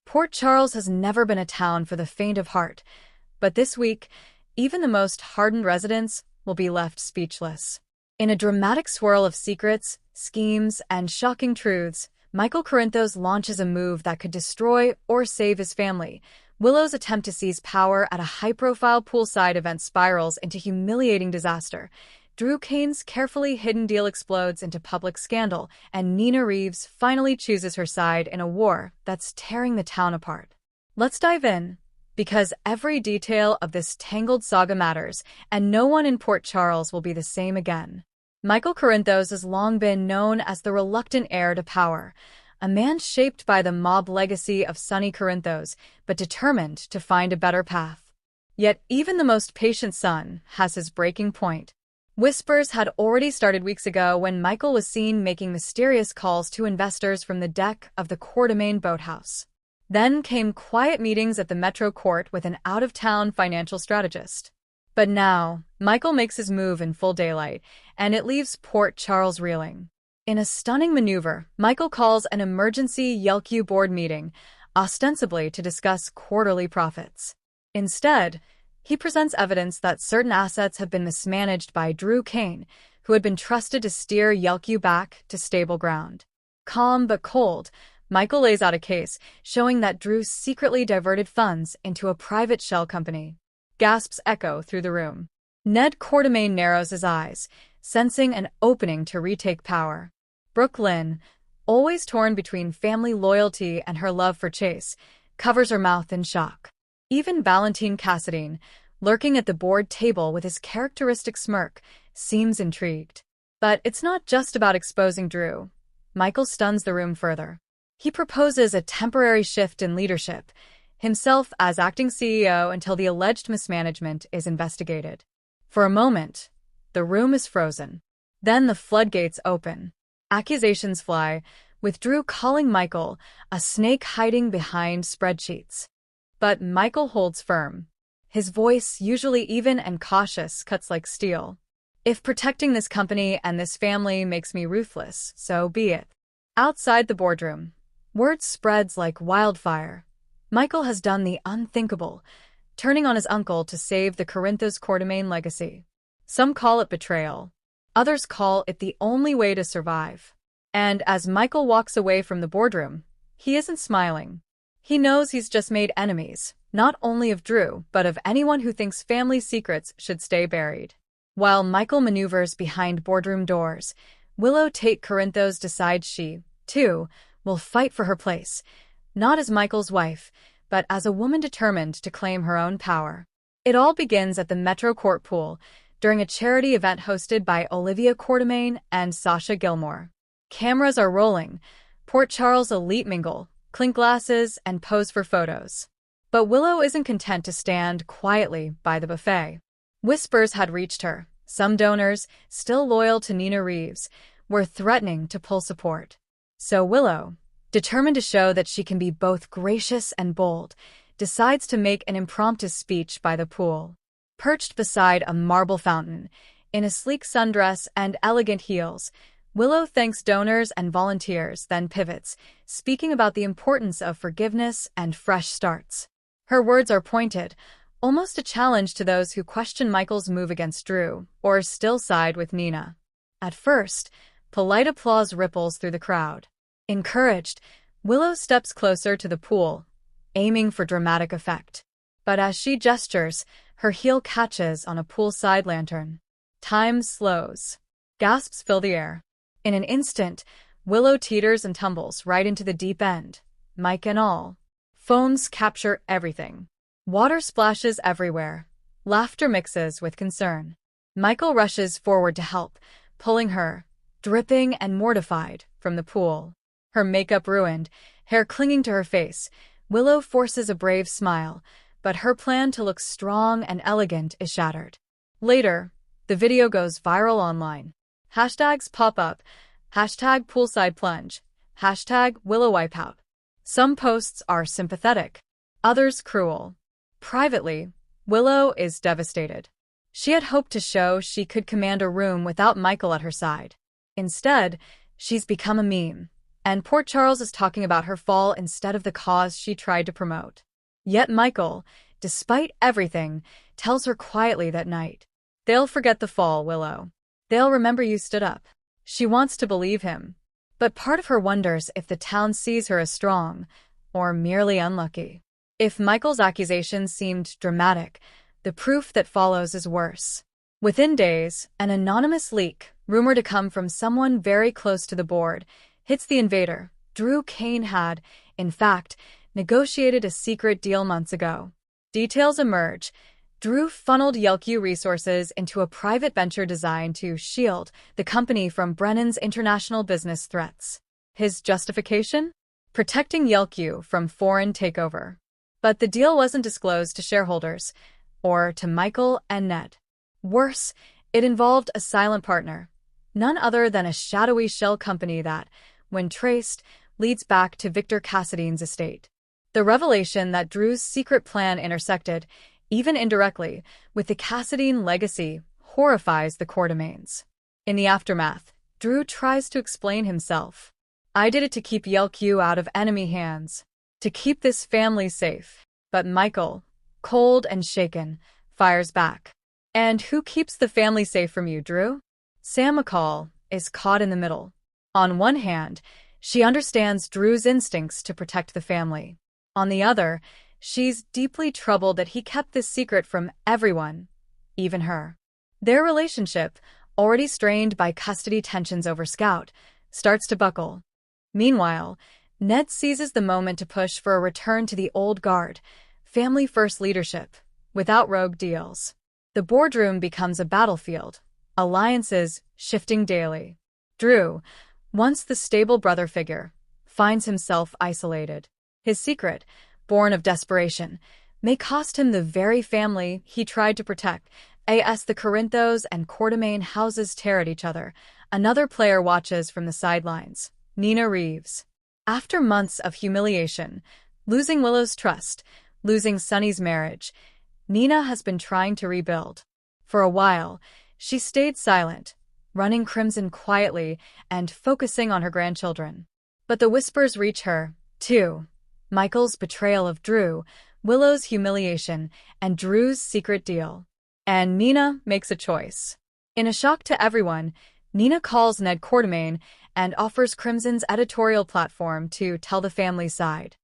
Port Charles has never been a town for the faint of heart, but this week, even the most hardened residents will be left speechless. In a dramatic swirl of secrets, schemes, and shocking truths, Michael Corinthos launches a move that could destroy or save his family. Willow's attempt to seize power at a high-profile poolside event spirals into humiliating disaster. Drew Kane's carefully hidden deal explodes into public scandal, and Nina Reeves finally chooses her side in a war that's tearing the town apart. Let's dive in, because every detail of this tangled saga matters, and no one in Port Charles will be the same again. Michael Corinthos has long been known as the reluctant heir to power, a man shaped by the mob legacy of Sonny Corinthos, but determined to find a better path. Yet even the most patient son has his breaking point. Whispers had already started weeks ago when Michael was seen making mysterious calls to investors from the deck of the Coeur d'Alene boathouse. Then came quiet meetings at the Metro Court with an out-of-town financial strategist. But now, Michael makes his move in full daylight, and it leaves Port Charles reeling. In a stunning maneuver, Michael calls an emergency YLQ board meeting, ostensibly to discuss quarterly profits. Instead, he presents evidence that certain assets have been mismanaged by Drew Kane, who had been trusted to steer YLQ back to stable ground. Calm but cold, Michael lays out a case showing that Drew secretly diverted funds into a private shell company. Gasps echo through the room. Ned Coeur d'Alene narrows his eyes, sensing an opening to retake power. Brooke Lynn, always torn between family loyalty and her love for Chase, covers her mouth in shock. Even Valentine Cassadine, lurking at the board table with his characteristic smirk, seems intrigued. But it's not just about exposing Drew. Michael stuns the room further. He proposes a temporary shift in leadership, himself as acting CEO until the alleged mismanagement is investigated. For a moment, the room is frozen. Then the floodgates open. Accusations fly, with Drew calling Michael a snake hiding behind spreadsheets. But Michael holds firm. His voice, usually even and cautious, cuts like steel. If protecting this company and this family makes me ruthless, so be it. Outside the boardroom, word spreads like wildfire. Michael has done the unthinkable, turning on his uncle to save the Corinthos Coeur d'Alene legacy. Some call it betrayal. Others call it the only way to survive. And as Michael walks away from the boardroom, he isn't smiling. He knows he's just made enemies, not only of Drew, but of anyone who thinks family secrets should stay buried. While Michael maneuvers behind boardroom doors, Willow Tate Corinthos decides she, too, will fight for her place, not as Michael's wife, but as a woman determined to claim her own power. It all begins at the Metro Court pool, during a charity event hosted by Olivia Coeur d'Alene and Sasha Gilmore. Cameras are rolling, Port Charles elite mingle, clink glasses, and pose for photos. But Willow isn't content to stand quietly by the buffet. Whispers had reached her. Some donors, still loyal to Nina Reeves, were threatening to pull support. So Willow, determined to show that she can be both gracious and bold, decides to make an impromptu speech by the pool. Perched beside a marble fountain, in a sleek sundress and elegant heels, Willow thanks donors and volunteers, then pivots, speaking about the importance of forgiveness and fresh starts. Her words are pointed, almost a challenge to those who question Michael's move against Drew, or still side with Nina. At first, polite applause ripples through the crowd. Encouraged, Willow steps closer to the pool, aiming for dramatic effect. But as she gestures, her heel catches on a poolside lantern. Time slows. Gasps fill the air. In an instant, Willow teeters and tumbles right into the deep end, mic and all. Phones capture everything. Water splashes everywhere. Laughter mixes with concern. Michael rushes forward to help, pulling her, dripping and mortified, from the pool. Her makeup ruined, hair clinging to her face, Willow forces a brave smile, but her plan to look strong and elegant is shattered. Later, the video goes viral online. Hashtags pop up, hashtag poolside plunge, hashtag Willow wipeout. Some posts are sympathetic, others cruel. Privately, Willow is devastated. She had hoped to show she could command a room without Michael at her side. Instead, she's become a meme, And Port Charles is talking about her fall instead of the cause she tried to promote. Yet Michael, despite everything, tells her quietly that night, "They'll forget the fall, Willow. They'll remember you stood up." She wants to believe him, but part of her wonders if the town sees her as strong or merely unlucky. If Michael's accusations seemed dramatic, the proof that follows is worse. Within days, an anonymous leak, rumored to come from someone very close to the board, hits the invader. Drew Kane had, in fact, negotiated a secret deal months ago. Details emerge. Drew funneled Yelq resources into a private venture designed to shield the company from Brennan's international business threats. His justification? Protecting Yelq from foreign takeover. But the deal wasn't disclosed to shareholders, or to Michael and Ned. Worse, it involved a silent partner, none other than a shadowy shell company that, when traced, leads back to Victor Cassidy's estate. The revelation that Drew's secret plan intersected, even indirectly, with the Cassidine legacy horrifies the Quartermaines. In the aftermath, Drew tries to explain himself. "I did it to keep Yelq out of enemy hands, to keep this family safe." But Michael, cold and shaken, fires back. "And who keeps the family safe from you, Drew?" Sam McCall is caught in the middle. On one hand, she understands Drew's instincts to protect the family. On the other, she's deeply troubled that he kept this secret from everyone, even her. Their relationship, already strained by custody tensions over Scout, starts to buckle. Meanwhile, Ned seizes the moment to push for a return to the old guard, family-first leadership, without rogue deals. The boardroom becomes a battlefield, alliances shifting daily. Drew, once the stable brother figure, finds himself isolated. His secret, born of desperation, may cost him the very family he tried to protect. As the Corinthos and Quartermaine houses tear at each other, another player watches from the sidelines, Nina Reeves. After months of humiliation, losing Willow's trust, losing Sonny's marriage, Nina has been trying to rebuild. For a while, she stayed silent, running Crimson quietly and focusing on her grandchildren. But the whispers reach her, too. Michael's betrayal of Drew, Willow's humiliation, and Drew's secret deal. And Nina makes a choice. In a shock to everyone, Nina calls Ned Quartermaine and offers Crimson's editorial platform to tell the family's side.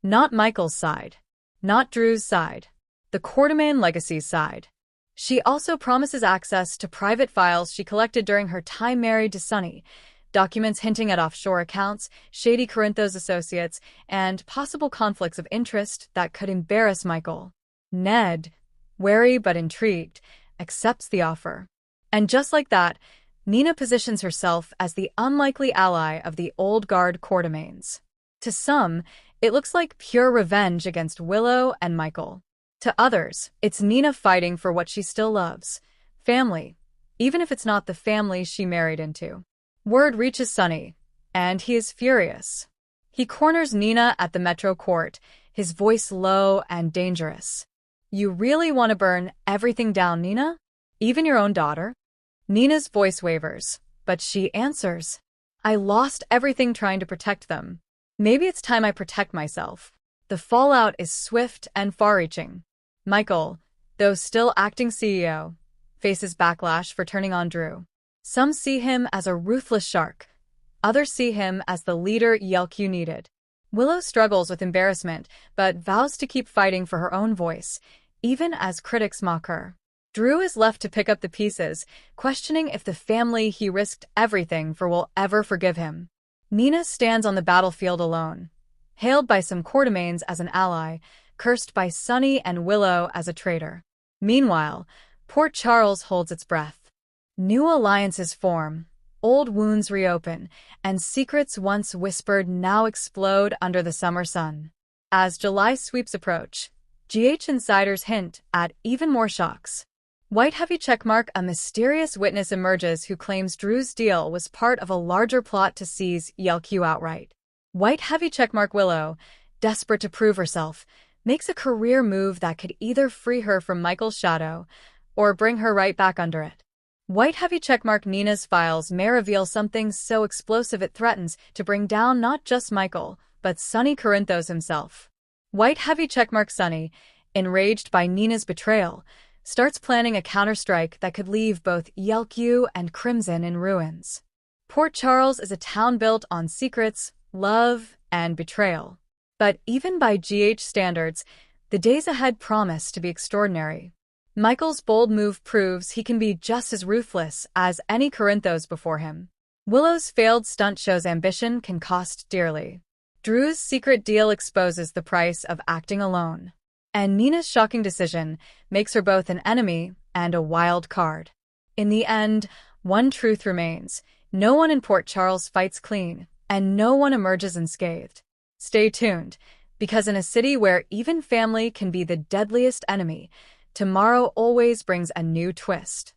Not Michael's side. Not Drew's side. The Quartermaine legacy's side. She also promises access to private files she collected during her time married to Sonny, documents hinting at offshore accounts, shady Corinthos associates, and possible conflicts of interest that could embarrass Michael. Ned, wary but intrigued, accepts the offer. And just like that, Nina positions herself as the unlikely ally of the old guard Quartermaines. To some, it looks like pure revenge against Willow and Michael. To others, it's Nina fighting for what she still loves, family, even if it's not the family she married into. Word reaches Sonny, and he is furious. He corners Nina at the Metro Court, his voice low and dangerous. "You really want to burn everything down, Nina? Even your own daughter?" Nina's voice wavers, but she answers, "I lost everything trying to protect them. Maybe it's time I protect myself." The fallout is swift and far-reaching. Michael, though still acting CEO, faces backlash for turning on Drew. Some see him as a ruthless shark. Others see him as the leader Yelq needed. Willow struggles with embarrassment, but vows to keep fighting for her own voice, even as critics mock her. Drew is left to pick up the pieces, questioning if the family he risked everything for will ever forgive him. Nina stands on the battlefield alone, hailed by some Quartermaines as an ally, cursed by Sonny and Willow as a traitor. Meanwhile, Port Charles holds its breath. New alliances form, old wounds reopen, and secrets once whispered now explode under the summer sun. As July sweeps approach, GH insiders hint at even more shocks. White heavy checkmark, a mysterious witness emerges who claims Drew's deal was part of a larger plot to seize Yelq outright. White heavy checkmark Willow, desperate to prove herself, makes a career move that could either free her from Michael's shadow or bring her right back under it. White heavy checkmark Nina's files may reveal something so explosive it threatens to bring down not just Michael, but Sonny Corinthos himself. White heavy checkmark Sonny, enraged by Nina's betrayal, starts planning a counterstrike that could leave both Yelku and Crimson in ruins. Port Charles is a town built on secrets, love, and betrayal. But even by GH standards, the days ahead promise to be extraordinary. Michael's bold move proves he can be just as ruthless as any Corinthos before him. Willow's failed stunt shows ambition can cost dearly. Drew's secret deal exposes the price of acting alone. And Nina's shocking decision makes her both an enemy and a wild card. In the end, one truth remains: no one in Port Charles fights clean, and no one emerges unscathed. Stay tuned, because in a city where even family can be the deadliest enemy, tomorrow always brings a new twist.